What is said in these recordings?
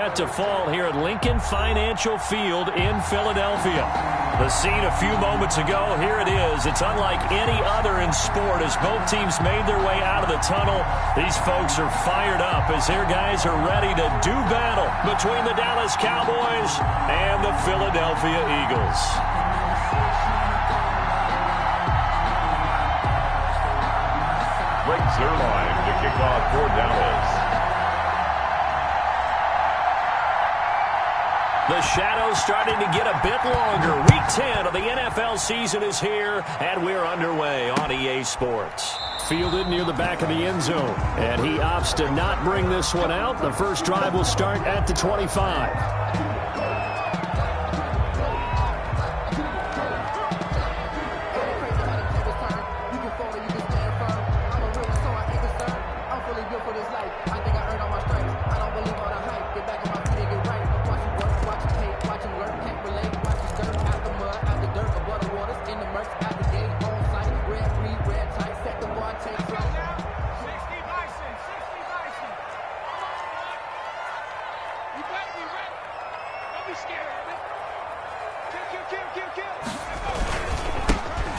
To fall here at Lincoln Financial Field in Philadelphia. The scene a few moments ago, here it is. It's unlike any other in sport as both teams made their way out of the tunnel. These folks are fired up as their guys are ready to do battle between the Dallas Cowboys and the Philadelphia Eagles. Break Zerline to kick off for Dallas. The shadow's starting to get a bit longer. Week 10 of the NFL season is here, and we're underway on EA Sports. Fielded near the back of the end zone, and he opts to not bring this one out. The first drive will start at the 25.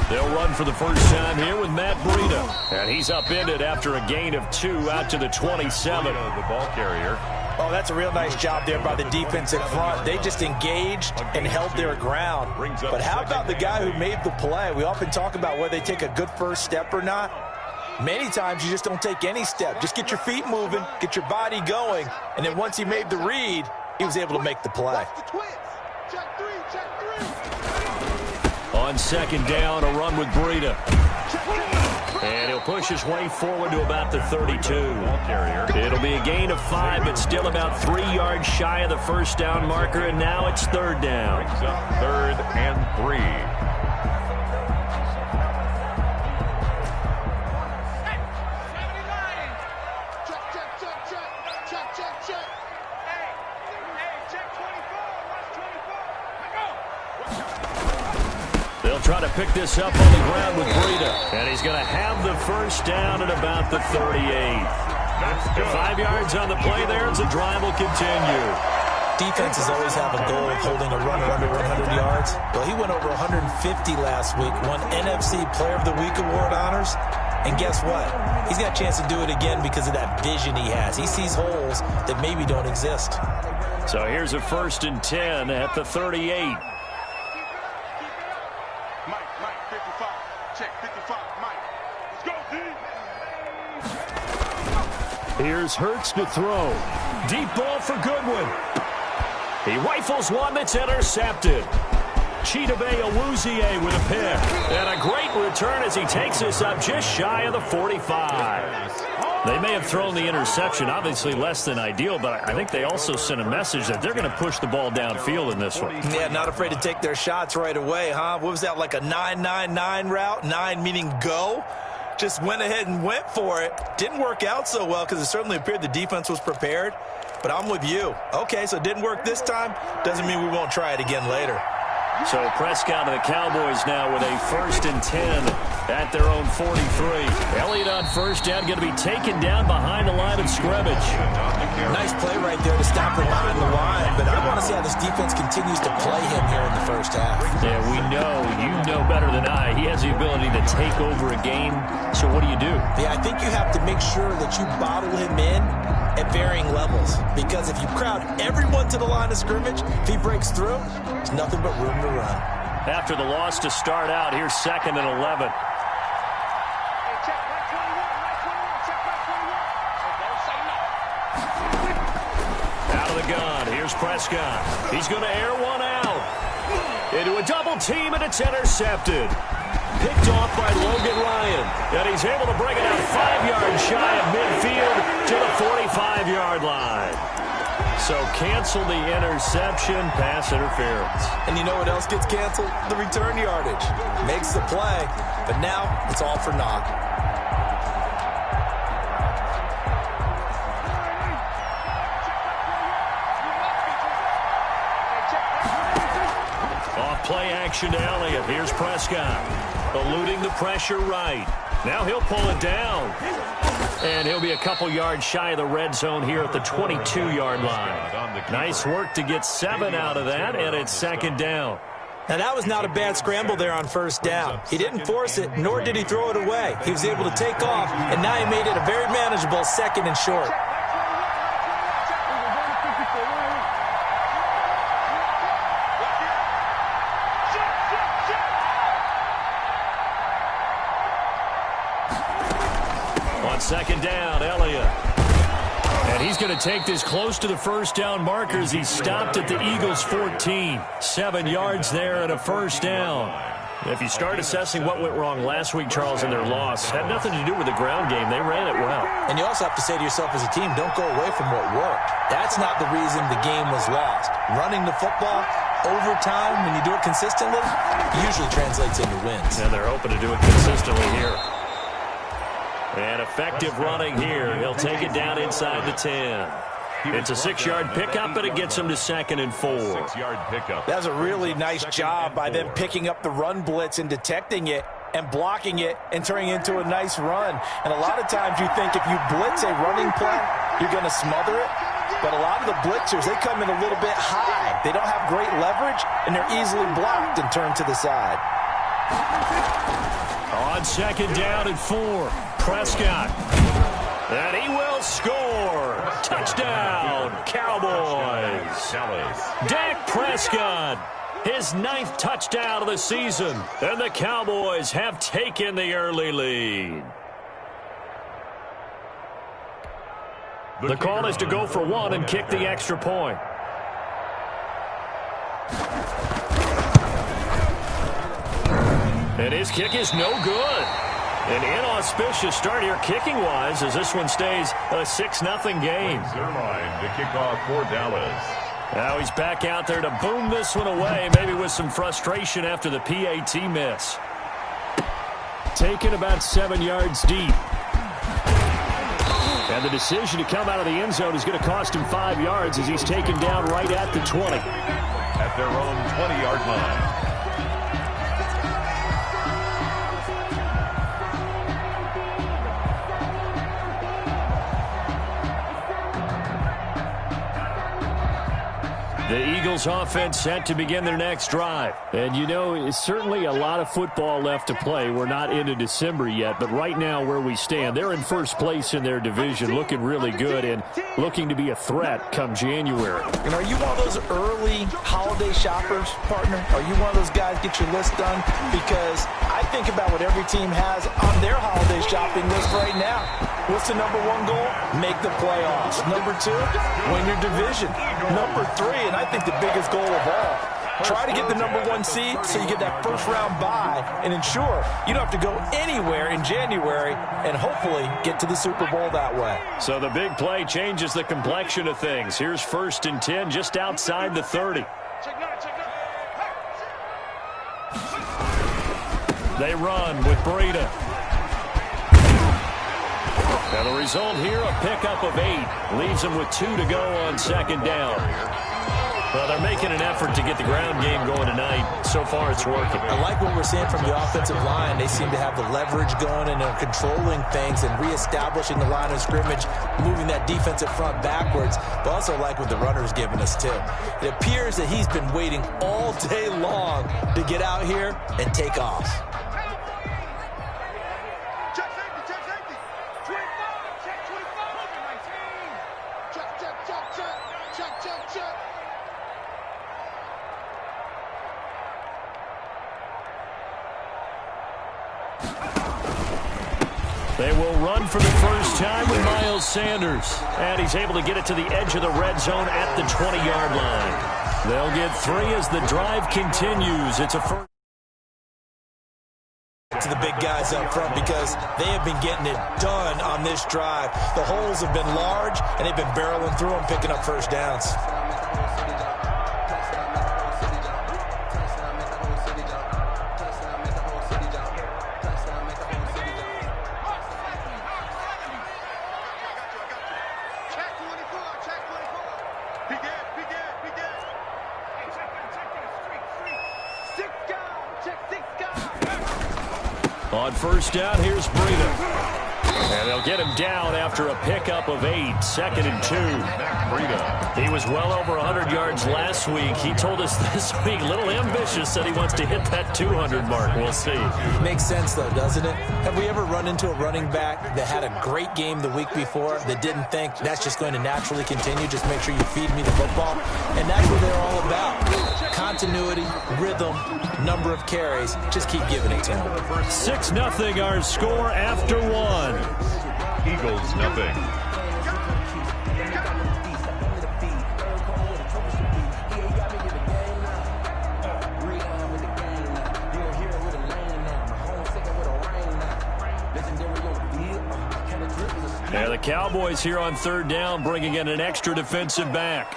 They'll run for the first time here with Matt Breida. And he's upended after a gain of 2 out to the 27. The ball carrier. Oh, that's a real nice job there by the defensive front. They just engaged and held their ground. But how about the guy who made the play? We often talk about whether they take a good first step or not. Many times you just don't take any step. Just get your feet moving, get your body going, and then once he made the read, he was able to make the play. On second down, a run with Breida. And he'll push his way forward to about the 32. It'll be a gain of 5, but still about 3 yards shy of the first down marker, and now it's third down. Brings up 3rd and 3. Try to pick this up on the ground with Breida. And he's going to have the first down at about the 38. 5 yards on the play there as the drive will continue. Defenses always have a goal of holding a runner under 100 yards. Well, he went over 150 last week, won NFC Player of the Week award honors. And guess what? He's got a chance to do it again because of that vision he has. He sees holes that maybe don't exist. So here's a 1st and 10 at the 38. Here's Hurts to throw. Deep ball for Goodwin. He rifles one that's intercepted. Chidobe Awuzie with a pick. And a great return as he takes this up just shy of the 45. They may have thrown the interception, obviously less than ideal, but I think they also sent a message that they're going to push the ball downfield in this one. Yeah, not afraid to take their shots right away, huh? What was that, like a 9-9-9 route? 9 meaning go? Just went ahead and went for it. Didn't work out so well because it certainly appeared the defense was prepared. But I'm with you. Okay, so it didn't work this time. Doesn't mean we won't try it again later. So Prescott and the Cowboys now with a 1st and 10 at their own 43. Elliott on first down, going to be taken down behind the line of scrimmage. Nice play right there to stop him behind the line, but I want to see how this defense continues to play him here in the first half. Yeah, we know, you know better than I, he has the ability to take over a game. So what do? Yeah, I think you have to make sure that you bottle him in at varying levels, because if you crowd everyone to the line of scrimmage, if he breaks through, there's nothing but room to run. After the loss to start out, here's 2nd and 11. Out of the gun, here's Prescott. He's going to air one out. Into a double team, and it's intercepted. Picked off by Logan Ryan. And he's able to bring it out 5 yards shy of midfield to the 45-yard line. So cancel the interception, pass interference. And you know what else gets canceled? The return yardage. Makes the play, but now it's all for naught. Off play action to Elliott. Here's Prescott. Eluding the pressure right. Now he'll pull it down. And he'll be a couple yards shy of the red zone here at the 22-yard line. Nice work to get 7 out of that, and it's second down. Now, that was not a bad scramble there on first down. He didn't force it, nor did he throw it away. He was able to take off, and now he made it a very manageable second and short. On second down, Elliott. And he's going to take this close to the first down markers. He stopped at the Eagles' 14. 7 yards there and a first down. If you start assessing what went wrong last week, Charles, in their loss, had nothing to do with the ground game. They ran it well. And you also have to say to yourself as a team, don't go away from what worked. That's not the reason the game was lost. Running the football over time, when you do it consistently, usually translates into wins. And they're open to do it consistently here. And effective running here. He'll take it down inside the 10. It's a 6-yard pickup, but it gets him to 2nd and 4. 6-yard pickup. That's a really nice job by them picking up the run blitz and detecting it and blocking it and turning it into a nice run. And a lot of times you think if you blitz a running play, you're going to smother it. But a lot of the blitzers, they come in a little bit high. They don't have great leverage, and they're easily blocked and turned to the side. On second down and 4, Prescott. And he will score. Touchdown, Cowboys. Dak Prescott, his 9th touchdown of the season. And the Cowboys have taken the early lead. The call is to go for 1 and kick the extra point. And his kick is no good. An inauspicious start here kicking-wise as this one stays a 6-0 game. Zerline to kick off for Dallas. Now he's back out there to boom this one away, maybe with some frustration after the PAT miss. Taken about 7 yards deep. And the decision to come out of the end zone is going to cost him 5 yards as he's taken down right at the 20. At their own 20-yard line. The Eagles offense set to begin their next drive. And, you know, it's certainly a lot of football left to play. We're not into December yet, but right now where we stand, they're in first place in their division, looking really good and looking to be a threat come January. And are you one of those early holiday shoppers, partner? Are you one of those guys get your list done? Because I think about what every team has on their holiday shopping list right now. What's the number 1 goal? Make the playoffs. Number 2, win your division. Number 3, and I think the biggest goal of all, try to get the number 1 seed so you get that first-round bye and ensure you don't have to go anywhere in January and hopefully get to the Super Bowl that way. So the big play changes the complexion of things. Here's 1st and 10 just outside the 30. They run with Breida. And the result here, a pickup of 8. Leaves them with 2 to go on second down. Well, they're making an effort to get the ground game going tonight. So far, it's working. I like what we're seeing from the offensive line. They seem to have the leverage going and are controlling things and reestablishing the line of scrimmage, moving that defensive front backwards. But also like what the runner's giving us, too. It appears that he's been waiting all day long to get out here and take off. They will run for the first time with Miles Sanders. And he's able to get it to the edge of the red zone at the 20-yard line. They'll get 3 as the drive continues. It's a first. To the big guys up front because they have been getting it done on this drive. The holes have been large, and they've been barreling through them, picking up first downs. On first down, here's Breida. And they'll get him down after a pickup of 8, 2nd and 2. He was well over 100 yards last week. He told us this week, a little ambitious, said he wants to hit that 200 mark. We'll see. Makes sense, though, doesn't it? Have we ever run into a running back that had a great game the week before that didn't think that's just going to naturally continue? Just make sure you feed me the football. And that's what they're all about. Continuity, rhythm, number of carries. Just keep giving it to them. 6-0 our score after 1. Eagles, nothing. Yeah, the Cowboys here on 3rd down, bringing in an extra defensive back.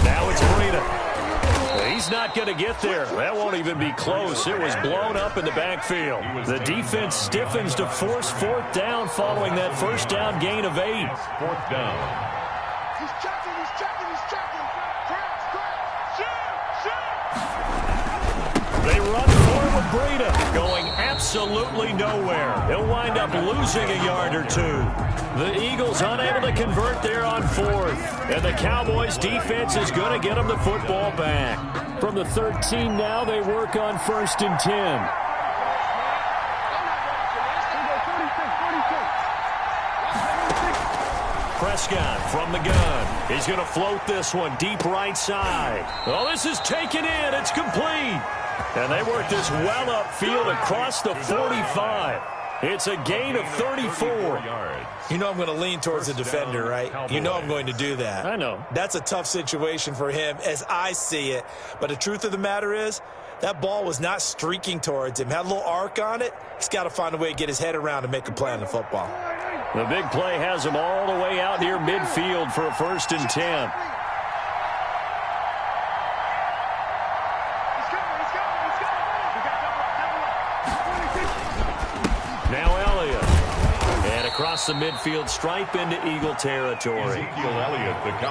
Now it's Breida. He's not going to get there. That won't even be close. It was blown up in the backfield. The defense stiffens to force 4th down following that 1st down gain of 8. 4th down. He's checking. They run forward with Breida, going absolutely nowhere. He'll wind up losing a yard or 2. The Eagles unable to convert there on 4th. And the Cowboys defense is going to get them the football back. From the 13 now, they work on 1st and 10. Prescott from the gun. He's going to float this one deep right side. Oh, this is taken in. It's complete. And they work this well upfield across the 45. It's a gain of 34. You know I'm going to lean towards the defender, right? You know I'm going to do that. I know. That's a tough situation for him as I see it. But the truth of the matter is, that ball was not streaking towards him. Had a little arc on it. He's got to find a way to get his head around and make a play on the football. The big play has him all the way out near midfield for a 1st and 10. Now Elliott. And across the midfield stripe into Eagle territory.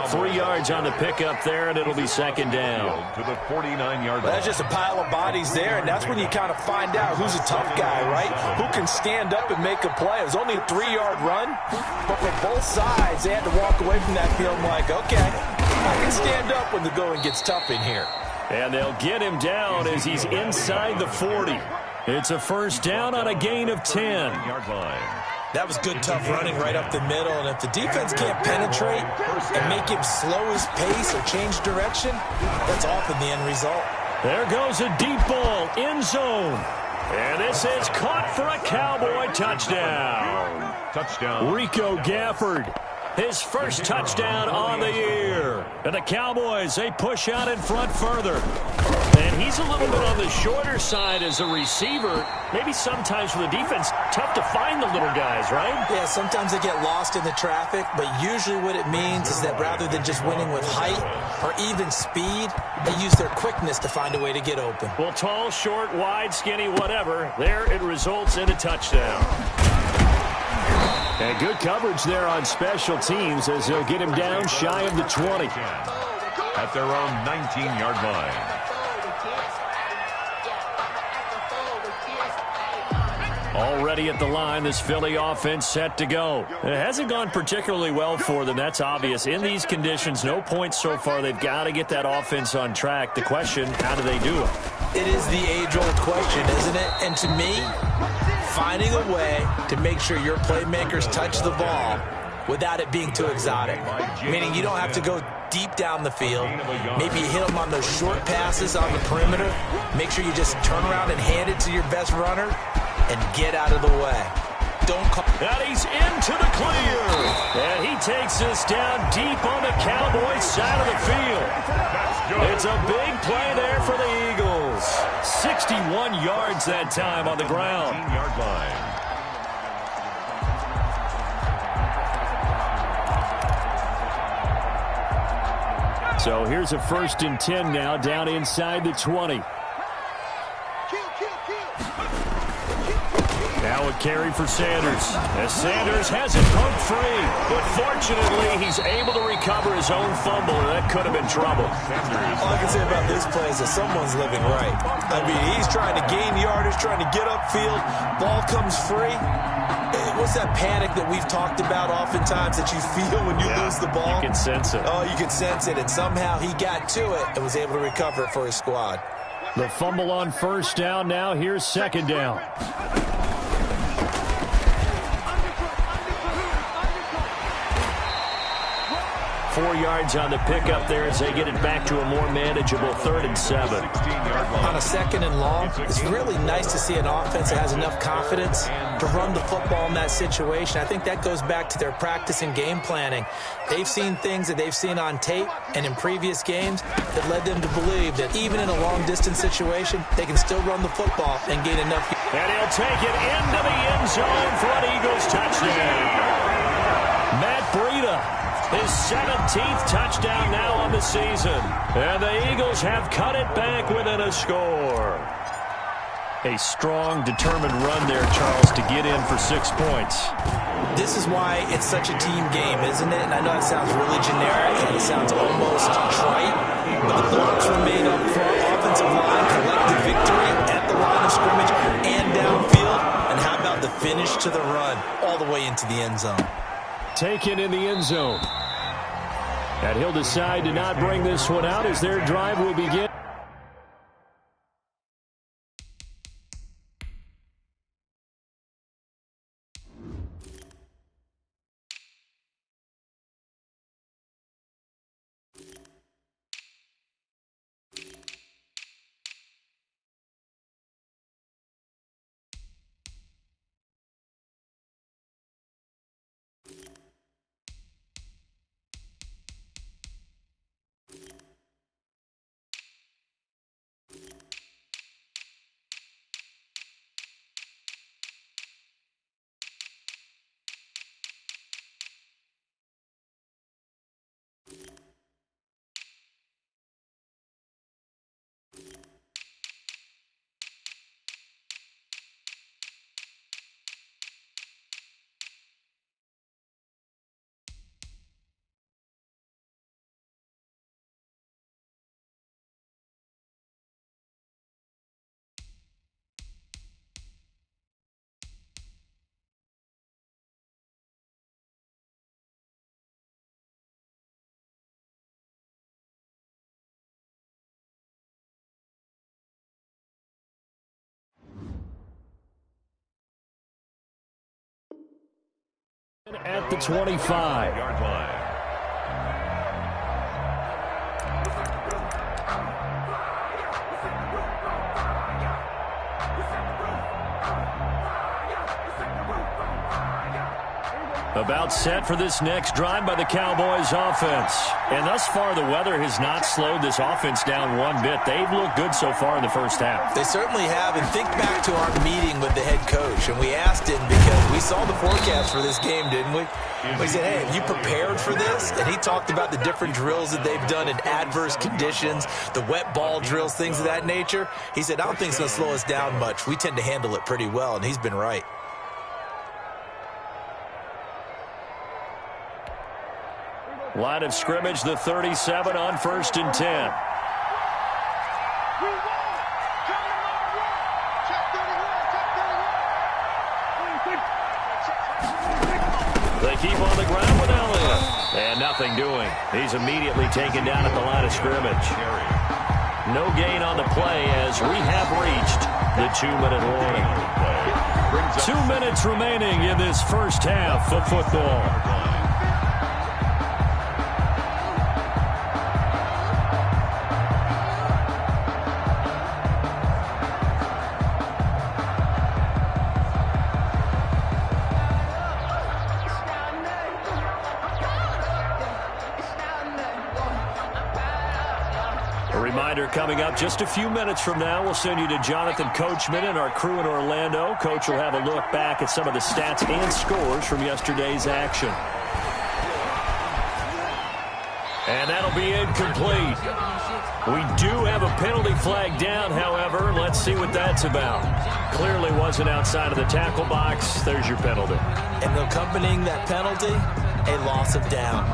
3 yards on the pickup there, and it'll be 2nd down. To the 49-yard line. That's just a pile of bodies there, and that's when you kind of find out who's a tough guy, right? Who can stand up and make a play. It was only a 3-yard run, but for both sides, they had to walk away from that feeling like, okay, I can stand up when the going gets tough in here. And they'll get him down as he's inside the 40. It's a 1st down on a gain of 10. That was good, tough running right up the middle. And if the defense can't penetrate and make him slow his pace or change direction, that's often the end result. There goes a deep ball, end zone. And this is caught for a Cowboy touchdown. Touchdown. Rico Gafford, his first touchdown on the year. And the Cowboys, they push out in front further. And he's a little bit on the shorter side as a receiver. Maybe sometimes for the defense, tough to find the little guys, right? Yeah, sometimes they get lost in the traffic, but usually what it means is that rather than just winning with height or even speed, they use their quickness to find a way to get open. Well, tall, short, wide, skinny, whatever, there it results in a touchdown. And good coverage there on special teams as they'll get him down shy of the 20. At their own 19-yard line. Already at the line, this Philly offense set to go. It hasn't gone particularly well for them, that's obvious. In these conditions, no points so far. They've got to get that offense on track. The question, how do they do it? It is the age-old question, isn't it? And to me, finding a way to make sure your playmakers touch the ball without it being too exotic. Meaning you don't have to go deep down the field. Maybe you hit them on those short passes on the perimeter. Make sure you just turn around and hand it to your best runner and get out of the way. Don't call. And he's into the clear. And he takes this down deep on the Cowboys side of the field. It's a big play there for the Eagles. 61 yards that time on the ground. 19-yard line. So here's a 1st and 10 now down inside the 20. Now a carry for Sanders. As Sanders has it poked free. But fortunately, he's able to recover his own fumble, and that could have been trouble. All I can say about this play is that someone's living right. I mean, he's trying to gain yardage, trying to get upfield. Ball comes free. What's that panic that we've talked about oftentimes that you feel when you lose the ball? You can sense it. Oh, you can sense it. And somehow he got to it and was able to recover it for his squad. The fumble on first down now. Here's second down. 4 yards on the pickup there as they get it back to a more manageable 3rd and 7. On a 2nd and long, it's really nice to see an offense that has enough confidence to run the football in that situation. I think that goes back to their practice and game planning. They've seen things that they've seen on tape and in previous games that led them to believe that even in a long-distance situation, they can still run the football and gain enough. And he'll take it into the end zone for an Eagles touchdown. Matt Breida. His 17th touchdown now on the season. And the Eagles have cut it back within a score. A strong, determined run there, Charles, to get in for 6 points. This is why it's such a team game, isn't it? And I know it sounds really generic and it sounds almost trite, but the blocks were made up front, offensive line, collective victory at the line of scrimmage and downfield. And how about the finish to the run all the way into the end zone? Taken in the end zone. And he'll decide to not bring this one out as their drive will begin. At the 25-yard line. About set for this next drive by the Cowboys offense. And thus far, the weather has not slowed this offense down one bit. They've looked good so far in the first half. They certainly have. And think back to our meeting with the head coach. And we asked him because we saw the forecast for this game, didn't we? We said, hey, have you prepared for this? And he talked about the different drills that they've done in adverse conditions, the wet ball drills, things of that nature. He said, I don't think it's going to slow us down much. We tend to handle it pretty well, and he's been right. Line of scrimmage, the 37 on 1st and 10. They keep on the ground with Elliott. And nothing doing. He's immediately taken down at the line of scrimmage. No gain on the play as we have reached the 2-minute warning. 2 minutes remaining in this first half of football. Coming up just a few minutes from now, we'll send you to Jonathan Coachman and our crew in Orlando. Coach will have a look back at some of the stats and scores from yesterday's action. And that'll be incomplete. We do have a penalty flag down, however. Let's see what that's about. Clearly wasn't outside of the tackle box. There's your penalty. And accompanying that penalty, a loss of down.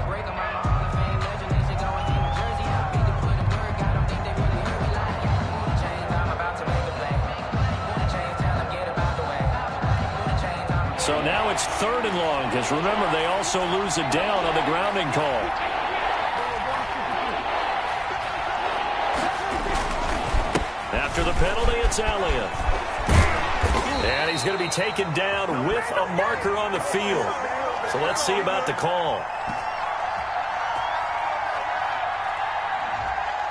So now it's 3rd and long, because remember, they also lose a down on the grounding call. After the penalty, it's Elliott. And he's going to be taken down with a marker on the field. So let's see about the call.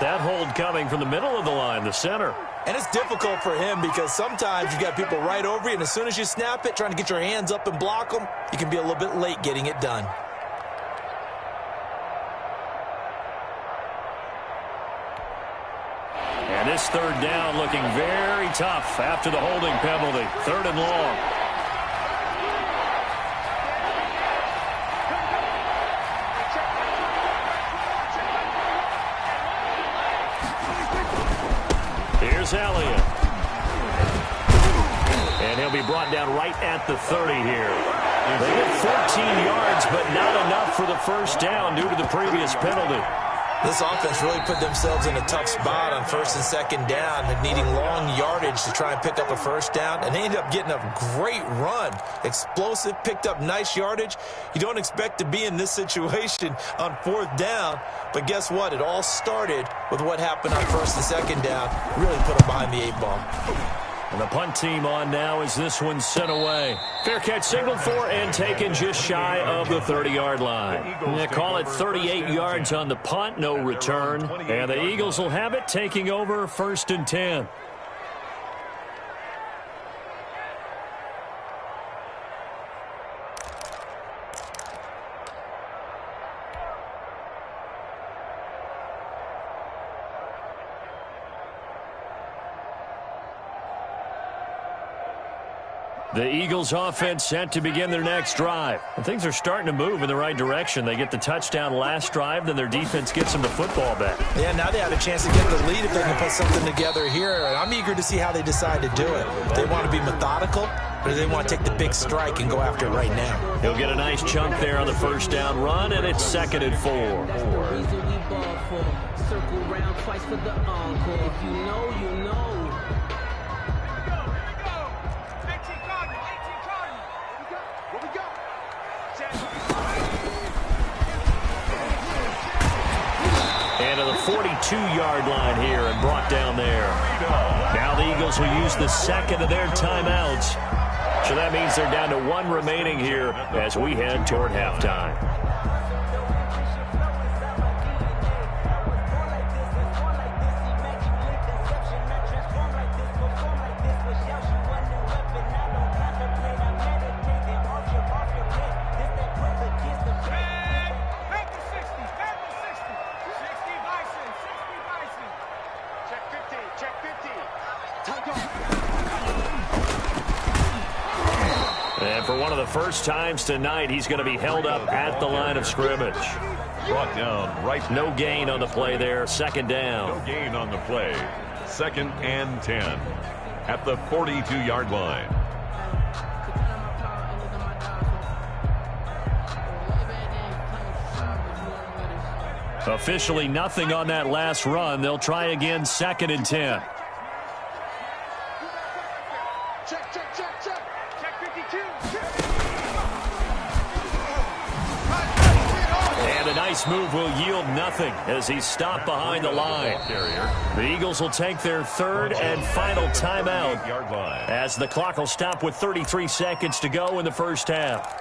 That hold coming from the middle of the line, the center. And it's difficult for him because sometimes you got people right over you, and as soon as you snap it, trying to get your hands up and block them, you can be a little bit late getting it done. And this 3rd down looking very tough after the holding penalty. 3rd and long. Here's Elliott. And he'll be brought down right at the 30 here. They get 14 yards, but not enough for the first down due to the previous penalty. This offense really put themselves in a tough spot on 1st and 2nd down, needing long yardage to try and pick up a first down, and they ended up getting a great run. Explosive, picked up nice yardage. You don't expect to be in this situation on 4th down, but guess what? It all started with what happened on 1st and 2nd down. Really put them behind the 8 ball. And the punt team on now as this one's sent away. Fair catch signaled for and taken just shy of the 30-yard line. They call it 38 yards on the punt, no return. And the Eagles will have it, taking over 1st and 10. The Eagles offense set to begin their next drive. And things are starting to move in the right direction. They get the touchdown last drive, then their defense gets them the football back. Yeah, now they have a chance to get the lead if they can put something together here. And I'm eager to see how they decide to do it. They want to be methodical, or do they want to take the big strike and go after it right now? He'll get a nice chunk there on the first down run, and it's 2nd and 4. Circle round twice for the encore. If you know, you know. And to the 42-yard line here and brought down there. Now the Eagles will use the 2nd of their timeouts. So that means they're down to 1 remaining here as we head toward halftime. And for one of the first times tonight, he's going to be held up at the line of scrimmage. Brought down right. No gain on the play there. 2nd down. No gain on the play. 2nd and 10 at the 42-yard line. Officially nothing on that last run. They'll try again 2nd and 10. And a nice move will yield nothing as he's stopped behind the line. The Eagles will take their 3rd and final timeout as the clock will stop with 33 seconds to go in the first half.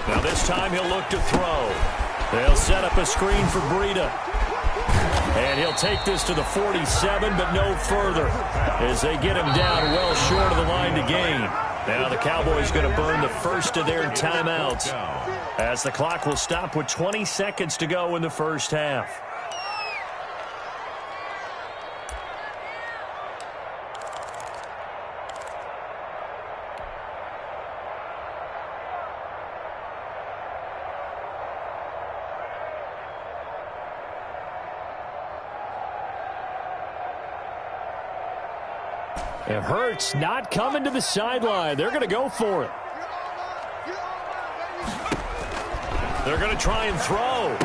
Now this time he'll look to throw. They'll set up a screen for Breida. And he'll take this to the 47, but no further, as they get him down well short of the line to gain. Now the Cowboys going to burn the first of their timeouts, as the clock will stop with 20 seconds to go in the first half. And Hurts not coming to the sideline. They're going to go for it. They're going to try and throw.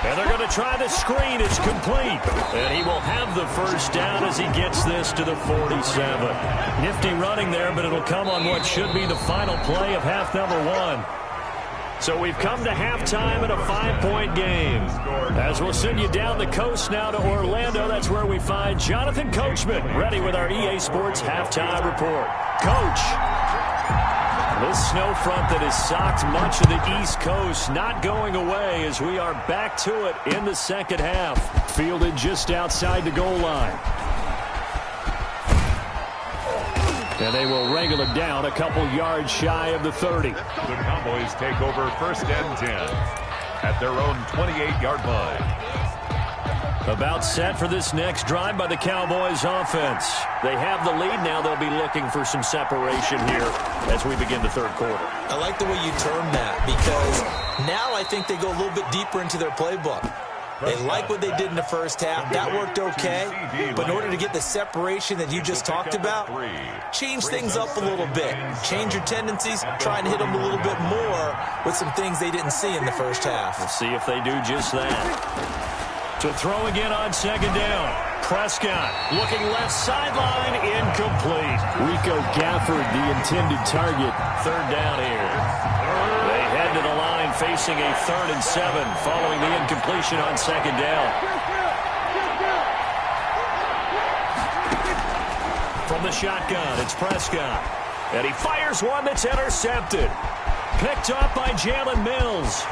And they're going to try the screen. It's complete. And he will have the first down as he gets this to the 47. Nifty running there, but it'll come on what should be the final play of half number 1. So we've come to halftime in a 5-point game. As we'll send you down the coast now to Orlando, that's where we find Jonathan Coachman, ready with our EA Sports Halftime Report. Coach, this snow front that has socked much of the East Coast not going away as we are back to it in the second half. Fielded just outside the goal line. And they will wrangle it down a couple yards shy of the 30. The Cowboys take over first and 10 at their own 28-yard line. About set for this next drive by the Cowboys offense. They have the lead now. They'll be looking for some separation here as we begin the third quarter. I like the way you term that, because now I think they go a little bit deeper into their playbook. They like what they did in the first half. That worked okay. But in order to get the separation that you just talked about, change things up a little bit. Change your tendencies. Try and hit them a little bit more with some things they didn't see in the first half. We'll see if they do just that. To throw again on second down. Prescott looking left sideline, incomplete. Rico Gafford, the intended target. Third down here. They head to the line facing a 3rd and 7 following the incompletion on second down. From the shotgun, it's Prescott. And he fires one that's intercepted. Picked up by Jalen Mills.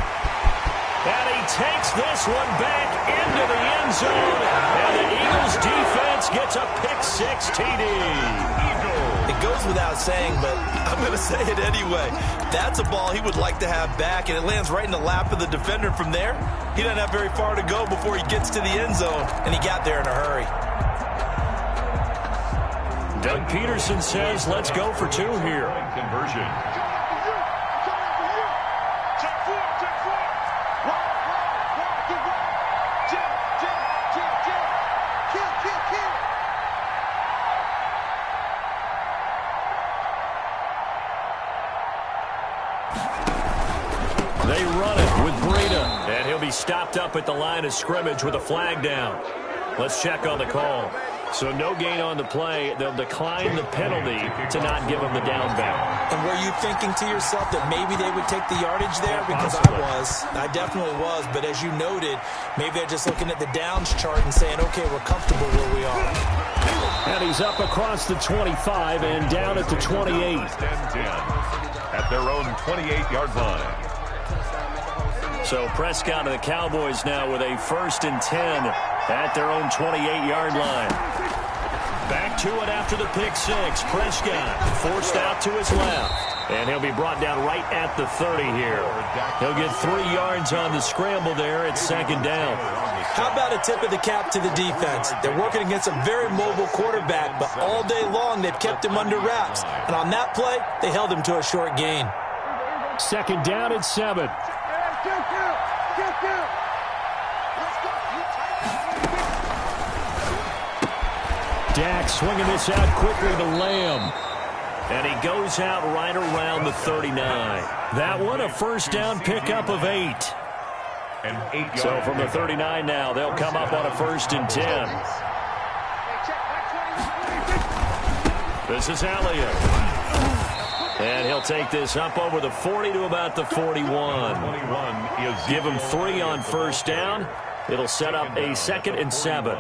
And he takes this one back into the end zone. And the Eagles defense gets a pick-6 TD. It goes without saying, but I'm going to say it anyway. That's a ball he would like to have back, and it lands right in the lap of the defender from there. He doesn't have very far to go before he gets to the end zone, and he got there in a hurry. Doug Peterson says, let's go for 2 here. Conversion. They run it with Breida, and he'll be stopped up at the line of scrimmage with a flag down. Let's check on the call. So no gain on the play. They'll decline the penalty to not give him the down back. And were you thinking to yourself that maybe they would take the yardage there? Because I definitely was. But as you noted, maybe they're just looking at the downs chart and saying, okay, we're comfortable where we are. And he's up across the 25 and down at the 28. At their own 28-yard line. So Prescott and the Cowboys now with a 1st and 10 at their own 28-yard line. Back to it after the pick-6. Prescott forced out to his left. And he'll be brought down right at the 30 here. He'll get 3 yards on the scramble there at second down. How about a tip of the cap to the defense? They're working against a very mobile quarterback, but all day long they've kept him under wraps. And on that play, they held him to a short gain. Second down at 7. Dak swinging this out quickly to Lamb. And he goes out right around the 39. That one, a first down pickup of 8. So from the 39 now, they'll come up on a 1st and 10. This is Elliott. And he'll take this up over the 40 to about the 41. Give him 3 on first down. It'll set up a 2nd and 7.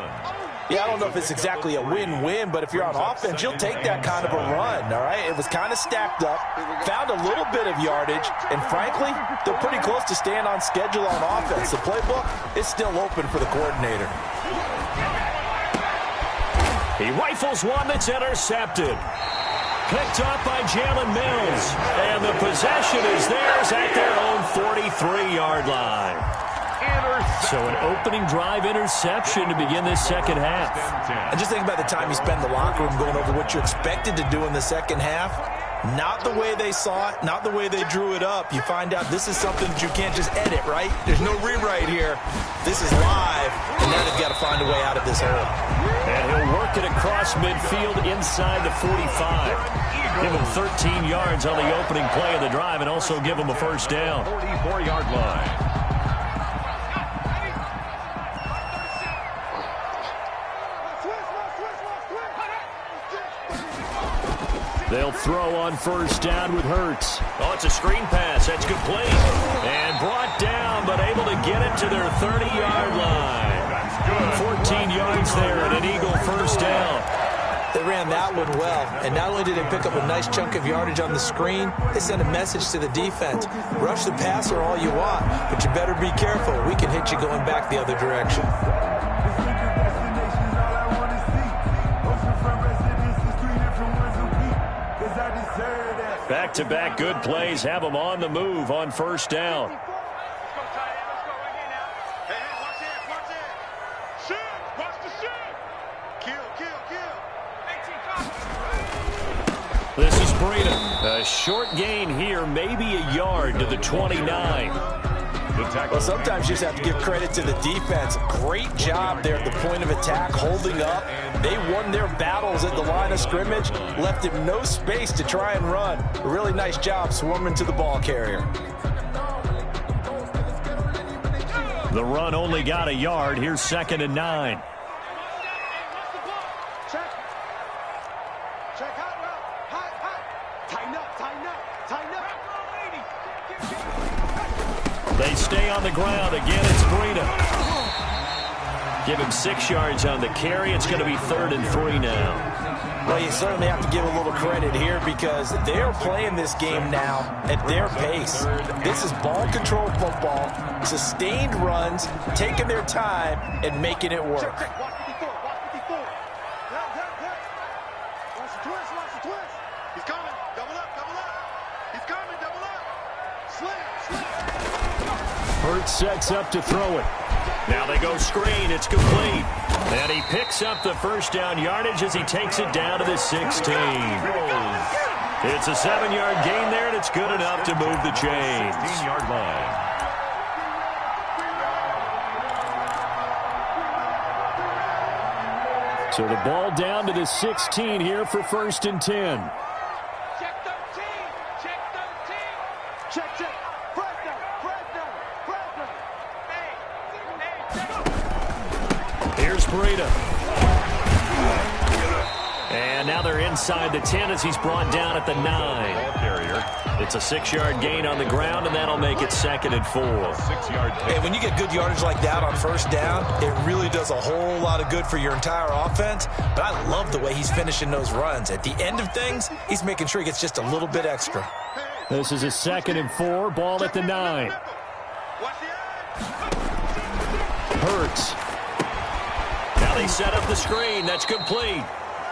Yeah, I don't know if it's exactly a win-win, but if you're on offense, you'll take that kind of a run, all right? It was kind of stacked up, found a little bit of yardage, and frankly, they're pretty close to staying on schedule on offense. The playbook is still open for the coordinator. He rifles one that's intercepted. Picked up by Jalen Mills. And the possession is theirs at their own 43-yard line. So an opening drive interception to begin this second half. And just think about the time you spend in the locker room going over what you expected to do in the second half. Not the way they saw it, not the way they drew it up. You find out this is something that you can't just edit, right? There's no rewrite here. This is live, and now they've got to find a way out of this hole. And he'll work it across midfield inside the 45. Give him 13 yards on the opening play of the drive and also give him a first down. 44-yard line. They'll throw on first down with Hurts. Oh, it's a screen pass. That's complete. And brought down, but able to get it to their 30-yard line. 14 yards there and an Eagle first down. They ran that one well, and not only did they pick up a nice chunk of yardage on the screen, they sent a message to the defense. Rush the passer all you want, but you better be careful. We can hit you going back the other direction. Back-to-back good plays have them on the move on first down. This is Breida. A short gain here, maybe a yard to the 29. Well, sometimes you just have to give credit to the defense. Great job there at the point of attack, holding up. They won their battles at the line of scrimmage, left him no space to try and run. A really nice job swarming to the ball carrier. The run only got a yard. Here's 2nd and 9. They stay on the ground. Again, it's Breida. Give him 6 yards on the carry. It's going to be 3rd and 3 now. Well, you certainly have to give a little credit here because they're playing this game now at their pace. This is ball control football, sustained runs, taking their time, and making it work. Hurts sets up to throw it. Now they go screen. It's complete. And he picks up the first down yardage as he takes it down to the 16. It's a 7-yard gain there, and it's good enough to move the chains. 16-yard line. So the ball down to the 16 here for 1st and 10. Here's Breida. And now they're inside the 10 as he's brought down at the 9. It's a 6-yard gain on the ground, and that'll make it 2nd and 4. 6-yard gain. Hey, when you get good yardage like that on first down, it really does a whole lot of good for your entire offense. But I love the way he's finishing those runs. At the end of things, he's making sure he gets just a little bit extra. This is a 2nd and 4, ball at the 9. Hurts. Now they set up the screen. That's complete.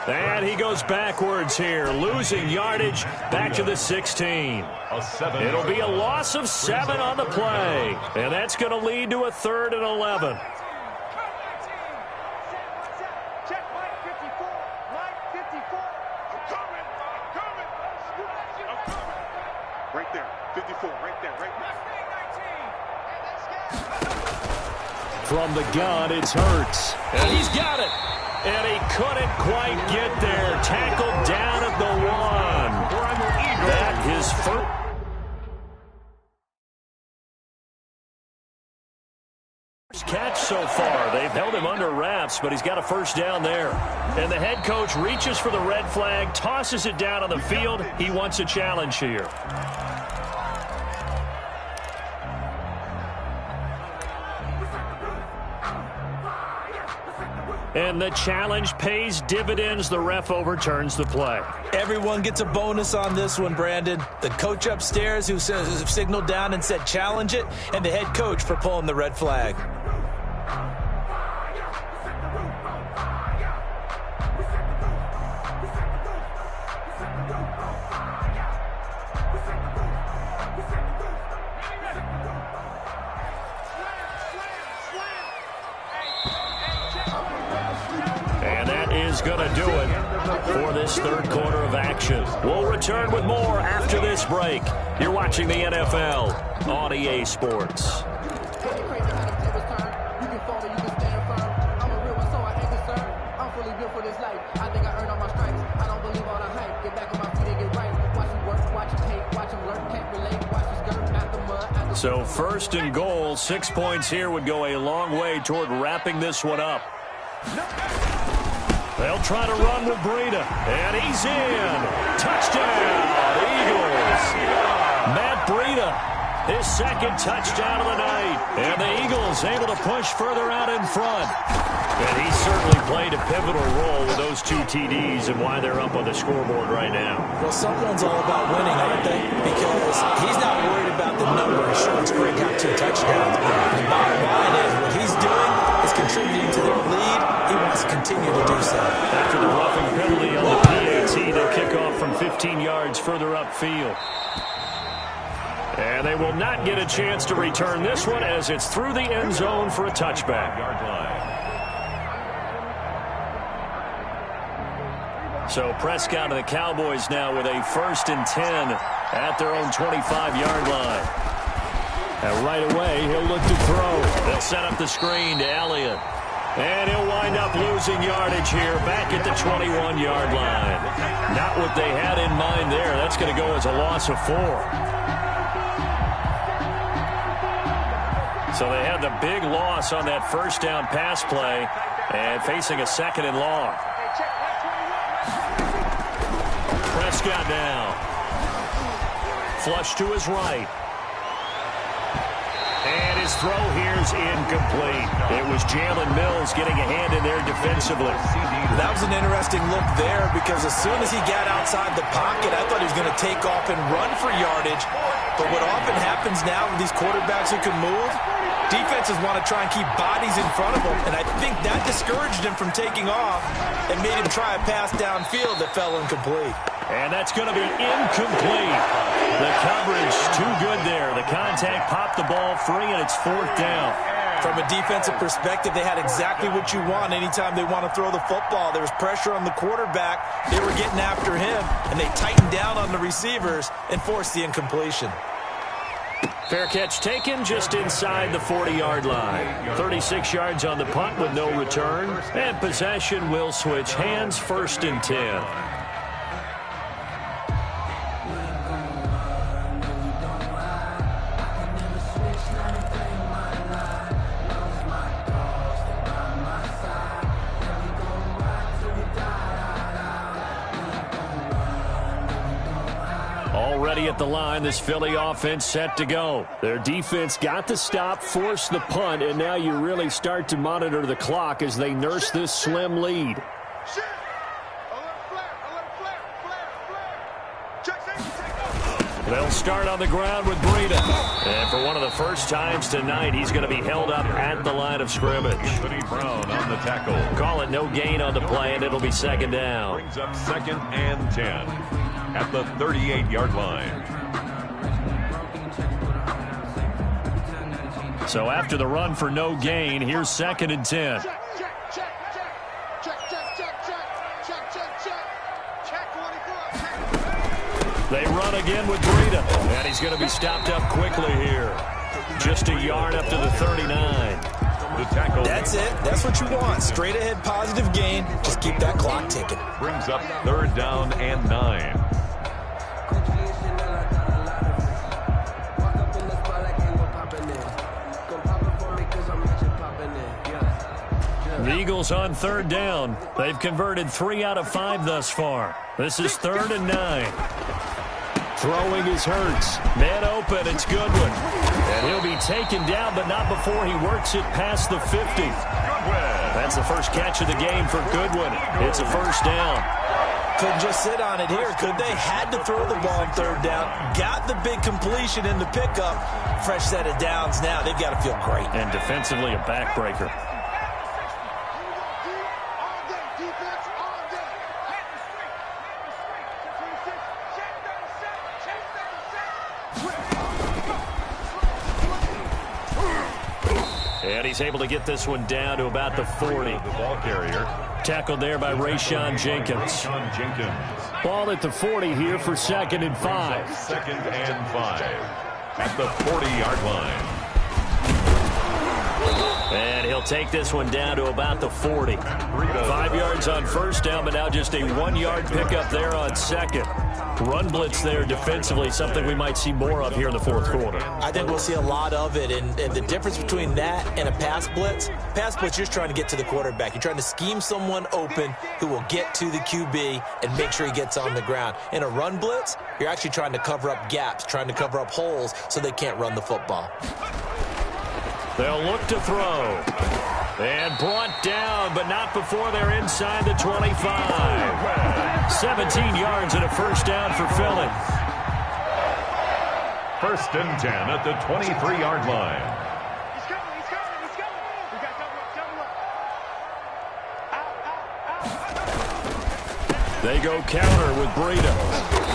And he goes backwards here, losing yardage back to the 16. It'll be a loss of 7 on the play. And that's going to lead to a 3rd and 11. Right there, 54, right there, right there. From the gun, it's Hurts. And he's got it. And he couldn't quite get there. Tackled down at the 1. That is first. Catch so far. They've held him under wraps, but he's got a first down there. And the head coach reaches for the red flag, tosses it down on the field. He wants a challenge here. And the challenge pays dividends. The ref overturns the play. Everyone gets a bonus on this one, Brandon. The coach upstairs who signaled down and said challenge it, and the head coach for pulling the red flag. And that is going to do it for this third quarter of action. We'll return with more after this break. You're watching the NFL on EA Sports. So first and goal, 6 points here would go a long way toward wrapping this one up. They'll try to run with Breida, and he's in. Touchdown, Eagles. Matt Breida, his second touchdown of the night. And the Eagles able to push further out in front. And he certainly played a pivotal role with those 2 TDs and why they're up on the scoreboard right now. Well, someone's all about winning, aren't they? Because he's not worried about the numbers. Sure, it's great to have 2 touchdowns. The bottom line is what he's doing is contributing to their lead. He wants to continue to do so. After the roughing penalty on the PAT, they'll kick off from 15 yards further upfield. And they will not get a chance to return this one as it's through the end zone for a touchback. So Prescott and the Cowboys now with a 1st and 10 at their own 25-yard line. And right away, he'll look to throw. They'll set up the screen to Elliott. And he'll wind up losing yardage here back at the 21-yard line. Not what they had in mind there. That's going to go as a loss of 4. So they had the big loss on that first down pass play and facing a 2nd and long. Prescott now. Flush to his right. And his throw here's incomplete. It was Jalen Mills getting a hand in there defensively. That was an interesting look there because as soon as he got outside the pocket, I thought he was going to take off and run for yardage. But what often happens now with these quarterbacks who can move, defenses want to try and keep bodies in front of them, and I think that discouraged him from taking off and made him try a pass downfield that fell incomplete. And that's going to be incomplete. The coverage too good there. The contact popped the ball free, and it's 4th down. From a defensive perspective, they had exactly what you want anytime they want to throw the football. There was pressure on the quarterback. They were getting after him, and they tightened down on the receivers and forced the incompletion. Fair catch taken just inside the 40-yard line. 36 yards on the punt with no return. And possession will switch hands, 1st and 10. Already at the line, this Philly offense set to go. Their defense got the stop, forced the punt, and now you really start to monitor the clock as they nurse this slim lead. They'll start on the ground with Breida. And for one of the first times tonight, he's going to be held up at the line of scrimmage. Anthony Brown on the tackle. Call it no gain on the play, and it'll be 2nd down. Brings up 2nd and 10 at the 38-yard line. So after the run for no gain, here's 2nd and 10. They run again with Breida, and he's going to be stopped up quickly here. Just a yard up to the 39. The tackle. That's it. That's what you want. Straight ahead, positive gain. Just keep that clock ticking. Brings up 3rd down and 9. The Eagles on 3rd down. They've converted 3 out of 5 thus far. This is 3rd and 9. Throwing is Hurts. Man open, it's Goodwin. And he'll be taken down, but not before he works it past the 50. That's the first catch of the game for Goodwin. It's a 1st down. Couldn't just sit on it here, could they? Had to throw the ball on 3rd down. Got the big completion in the pickup. Fresh set of downs now. They've got to feel great. And defensively, a backbreaker. And he's able to get this one down to about the 40. The ball carrier. Tackled there by Rayshon Jenkins. Ball at the 40 here for 2nd and 5. 2nd and 5 at the 40-yard line. And he'll take this one down to about the 40. 5 yards on first down, but now just a 1-yard pickup there on second. Run blitz there defensively, something we might see more of here in the fourth quarter. I think we'll see a lot of it, and the difference between that and a pass blitz, you're just trying to get to the quarterback. You're trying to scheme someone open who will get to the QB and make sure he gets on the ground. In a run blitz, you're actually trying to cover up gaps, trying to cover up holes so they can't run the football. They'll look to throw. And brought down, but not before they're inside the 25. 17 yards and a first down for Philly. 1st and 10 at the 23-yard line. He's coming. We got double up. They go counter with Breida.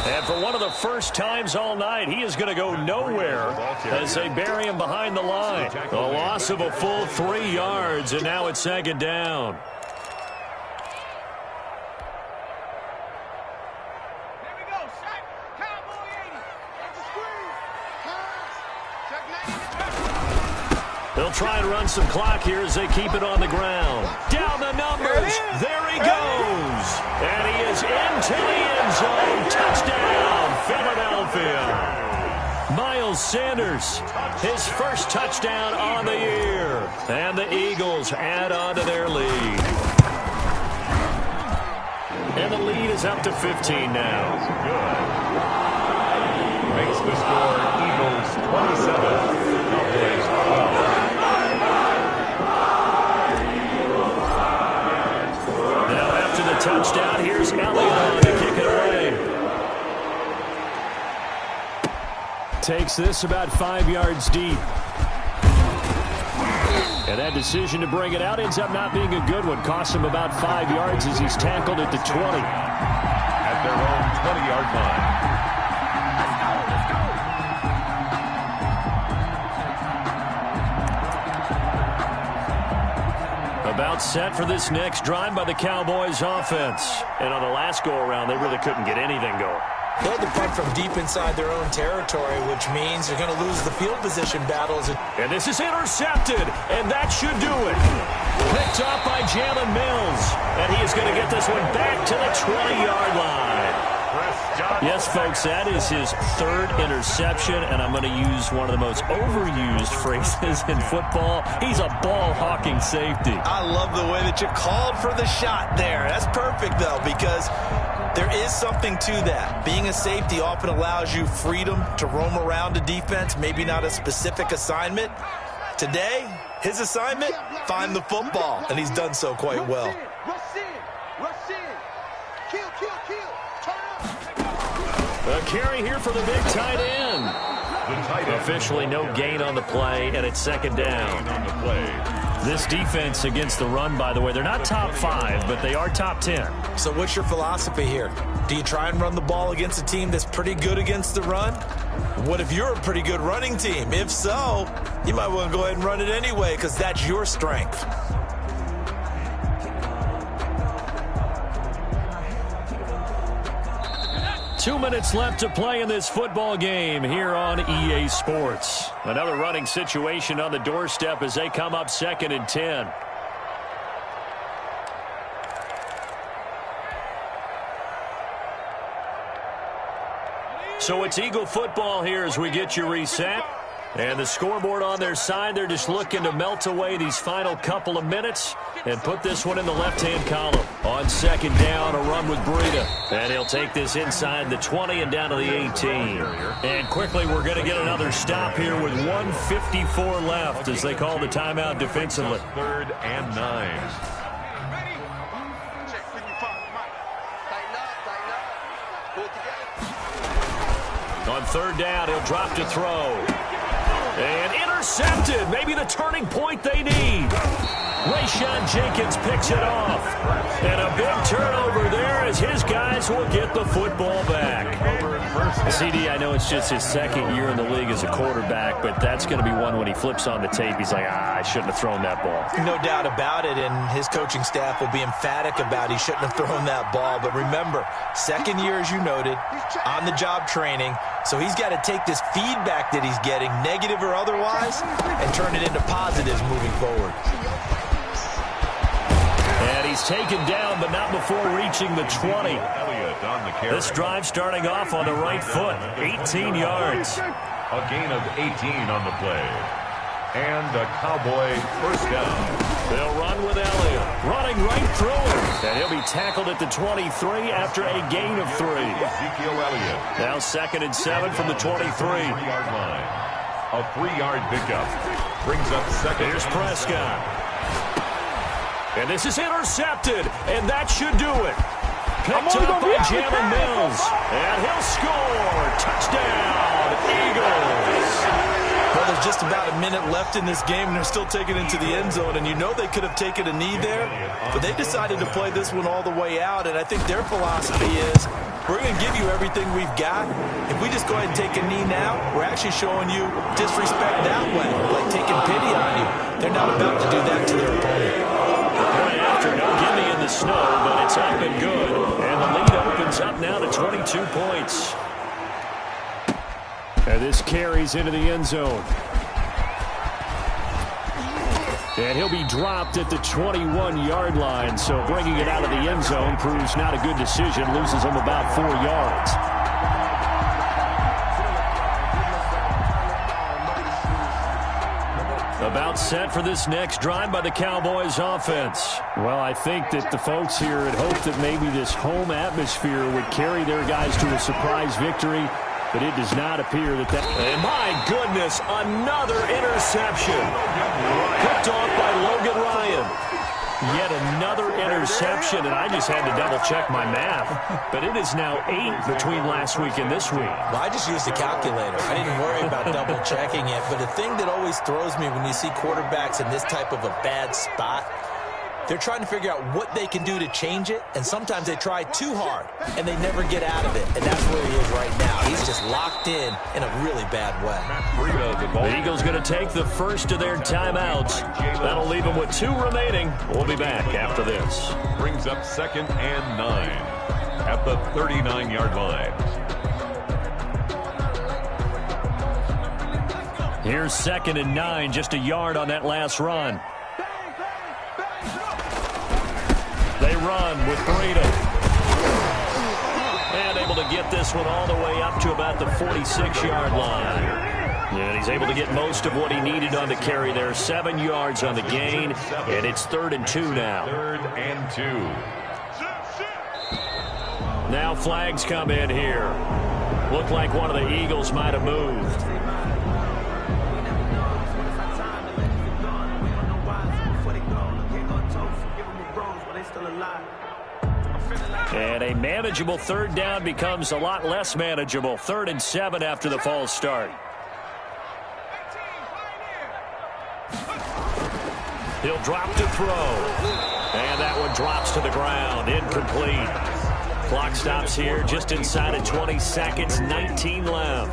And for one of the first times all night, he is going to go nowhere as they bury him behind the line. A loss of a full 3 yards, and now it's 2nd down. Here we go. Shot. Cowboy 80. That's a squeeze. Check 90. They'll try and run some clock here as they keep it on the ground. Down the numbers. There he goes. And he is into the end zone. Touchdown, Philadelphia. Miles Sanders, his first touchdown on the year. And the Eagles add on to their lead. And the lead is up to 15 now. Makes the score Eagles 27, Cowboys 12. Touchdown. Here's Elliott to kick it away. Takes this about 5 yards deep. And that decision to bring it out ends up not being a good one. Costs him about 5 yards as he's tackled at the 20. At their own 20-yard line. About set for this next drive by the Cowboys offense. And on the last go-around, they really couldn't get anything going. They had to punt from deep inside their own territory, which means they're going to lose the field position battles. And this is intercepted, and that should do it. Picked up by Jalen Mills, and he is going to get this one back to the 20-yard line. Yes, folks, that is his 3rd interception, and I'm going to use one of the most overused phrases in football. He's a ball-hawking safety. I love the way that you called for the shot there. That's perfect, though, because there is something to that. Being a safety often allows you freedom to roam around a defense, maybe not a specific assignment. Today, his assignment, find the football, and he's done so quite well. Rush in. Kill. Turn up. A carry here for the big tight end. Officially no gain on the play, and it's 2nd down. This defense against the run, by the way, they're not top 5, but they are top 10. So what's your philosophy here? Do you try and run the ball against a team that's pretty good against the run? What if you're a pretty good running team? If so, you might want to go ahead and run it anyway because that's your strength. Two minutes left to play in this football game here on EA Sports. Another running situation on the doorstep as they come up 2nd and 10. So it's Eagle football here as we get you reset. And the scoreboard on their side, they're just looking to melt away these final couple of minutes and put this one in the left-hand column. On 2nd down, a run with Breida. And he'll take this inside the 20 and down to the 18. And quickly, we're going to get another stop here with 1:54 left as they call the timeout defensively. 3rd and 9. Check 55. Tighten up. Pull together. On 3rd down, he'll drop to throw. And intercepted. Maybe the turning point they need. Rayshon Jenkins picks it off. And a big turnover there as his guys will get the football back. Over 1st first down. CD, I know it's just his second year in the league as a quarterback, but that's going to be one when he flips on the tape. He's like, I shouldn't have thrown that ball. No doubt about it, and his coaching staff will be emphatic about he shouldn't have thrown that ball. But remember, second year, as you noted, on-the-job training, so he's got to take this feedback that he's getting, negative or otherwise, and turn it into positives moving forward. And he's taken down, but not before reaching the 20. This drive starting off on the right foot, 18 yards. A gain of 18 on the play. And a Cowboy first down. They'll run with Elliott, running right through him. And he'll be tackled at the 23 after a gain of 3. Ezekiel Elliott. Now 2nd and 7 from the 23. 3-yard line. A 3-yard pickup. Brings up second. Here's Prescott. And this is intercepted, and that should do it. Picked up by Jalen Mills. And he'll score. Touchdown, Eagles. Well, there's just about a minute left in this game, and they're still taking it into the end zone. And you know they could have taken a knee there, but they decided to play this one all the way out. And I think their philosophy is, we're going to give you everything we've got. If we just go ahead and take a knee now, we're actually showing you disrespect that way, like taking pity on you. They're not about to do that to their opponent. Right after, no gimme in the snow, but it's up and good. And the lead opens up now to 22 points. And this carries into the end zone. And he'll be dropped at the 21-yard line. So bringing it out of the end zone proves not a good decision. Loses him about 4 yards. About set for this next drive by the Cowboys offense. Well, I think that the folks here had hoped that maybe this home atmosphere would carry their guys to a surprise victory, but it does not appear that that... And my goodness, another interception. Picked off by Logan Ryan. Yet another interception, and I just had to double-check my math. But it is now 8 between last week and this week. Well, I just used a calculator. I didn't worry about double-checking it. But the thing that always throws me when you see quarterbacks in this type of a bad spot, they're trying to figure out what they can do to change it, and sometimes they try too hard, and they never get out of it. And that's where he is right now. He's just locked in a really bad way. The Eagles going to take the first of their timeouts. That'll leave them with 2 remaining. We'll be back after this. Brings up 2nd and 9 at the 39-yard line. Here's 2nd and 9, just a yard on that last run. They run with Breida. And able to get this one all the way up to about the 46-yard line. And he's able to get most of what he needed on the carry there. 7 yards on the gain. And it's 3rd and 2 now. 3rd and 2. Now flags come in here. Looked like one of the Eagles might have moved. And a manageable 3rd down becomes a lot less manageable. 3rd and 7 after the false start. He'll drop to throw. And that one drops to the ground. Incomplete. Clock stops here just inside of 20 seconds. 19 left.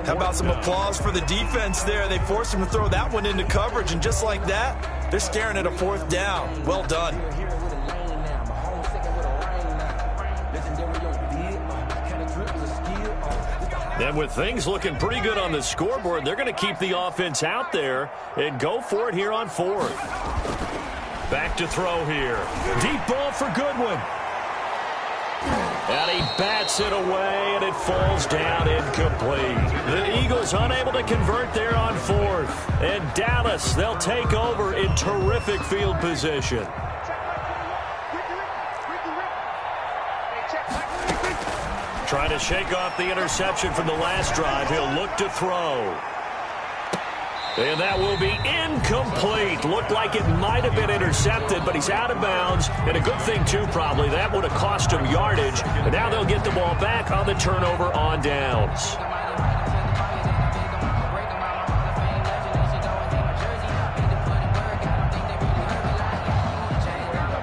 How about some applause for the defense there? They forced him to throw that one into coverage, and just like that, they're staring at a 4th down. Well done. And with things looking pretty good on the scoreboard, they're going to keep the offense out there and go for it here on 4th. Back to throw here. Deep ball for Goodwin. And he bats it away, and it falls down incomplete. The Eagles unable to convert there on 4th. And Dallas, they'll take over in terrific field position. Trying to shake off the interception from the last drive. He'll look to throw. And that will be incomplete. Looked like it might have been intercepted, but he's out of bounds. And a good thing, too, probably. That would have cost him yardage. And now they'll get the ball back on the turnover on downs.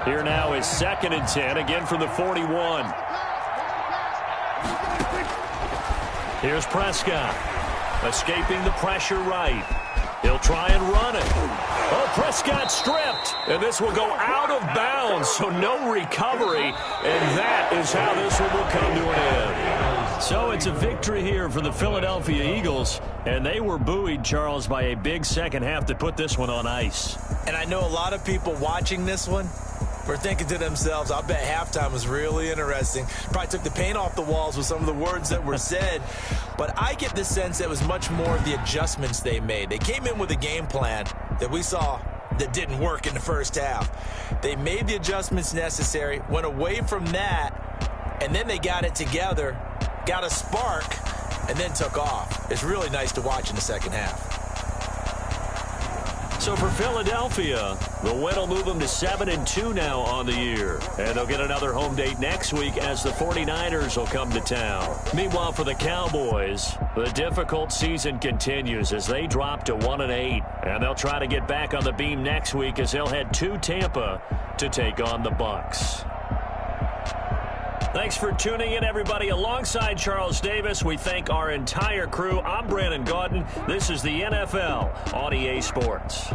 Here now is 2nd and 10, again from the 41. Here's Prescott. Escaping the pressure right. He'll try and run it. Oh, Prescott stripped. And this will go out of bounds, so no recovery. And that is how this one will come to an end. So it's a victory here for the Philadelphia Eagles. And they were buoyed, Charles, by a big second half that put this one on ice. And I know a lot of people watching this one were thinking to themselves, I bet halftime was really interesting. Probably took the paint off the walls with some of the words that were said. But I get the sense that it was much more of the adjustments they made. They came in with a game plan that we saw that didn't work in the first half. They made the adjustments necessary, went away from that, and then they got it together, got a spark, and then took off. It's really nice to watch in the second half. So for Philadelphia, the win will move them to 7-2 now on the year. And they'll get another home date next week as the 49ers will come to town. Meanwhile, for the Cowboys, the difficult season continues as they drop to 1-8. And they'll try to get back on the beam next week as they'll head to Tampa to take on the Bucs. Thanks for tuning in, everybody. Alongside Charles Davis, we thank our entire crew. I'm Brandon Gaudin. This is the NFL on EA Sports.